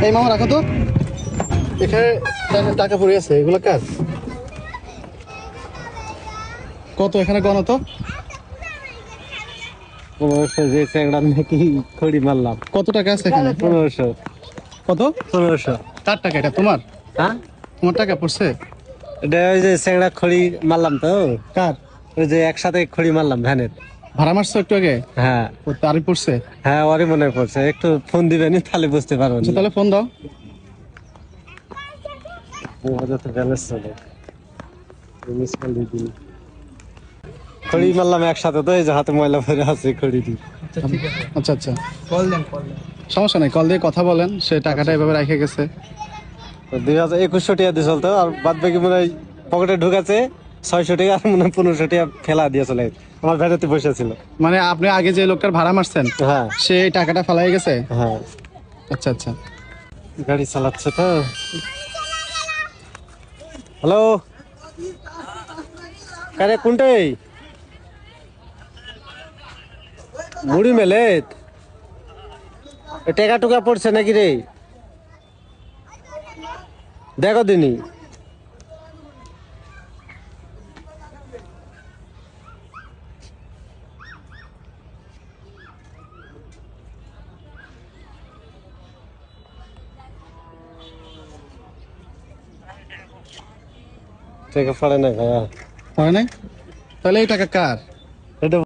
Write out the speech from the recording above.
এই মামা রাখো তো, এখানে টাকা পড়ে আছে, এগুলো কাজ কত এখানে গণ তো? 1500 যে চ্যাংড়া নাকি খড়ি মারলাম। কত টাকা আছে এখানে? 1500। কত? 1500। কার টাকা এটা? তোমার? হ্যাঁ, তোমার টাকা পড়ছে? এটা ওই যে চ্যাংড়া খড়ি মারলাম তো, কার? ওই যে একসাথে খড়ি মারলাম ভ্যানের। ভাড়া মারছো একটু আগে? হ্যাঁ ও তারই পড়ছে। হ্যাঁ, ওরই মনে পড়ছে। একটু ফোন দিবেন তাহলে বুঝতে পারবেন। আচ্ছা তাহলে ফোন দাও। ব্যালেন্স চলে মিস কল দিয়ে দিন। খড়ি মারলাম একসাথে তো, এই যে হাতে ময়লা ভরে আছে খড়ি দিয়ে। আচ্ছা আচ্ছা, কল দেন। সমস্যা নাই, কল দিয়ে কথা বলেন, সে টাকাটা এভাবে রেখে গেছে। 2100 টাকা দিয়ে চলতো, আর বাদ বাকি মনে হয় পকেটে ঢুকাছে 600 টাকা, আর মনে হয় 1500 টাকা ফেলা দিয়ে চলে গেছে। আমার ভ্যানেতে বসে ছিল। মানে আপনি আগে যে লোকটার ভাড়া মারছেন, হ্যাঁ সে এই টাকাটা ফালাই গেছে? হ্যাঁ, আচ্ছা আচ্ছা। গাড়ি চালাচ্ছে তো। হ্যালো, কারে কোনটাই মুড়ি মেলেত টেকা টুকা পড়ছে নাকি রে? দেখো দিনি। টেকা পড়ে না ভাইয়া। হয় নাই? তাহলে এই টাকা কার?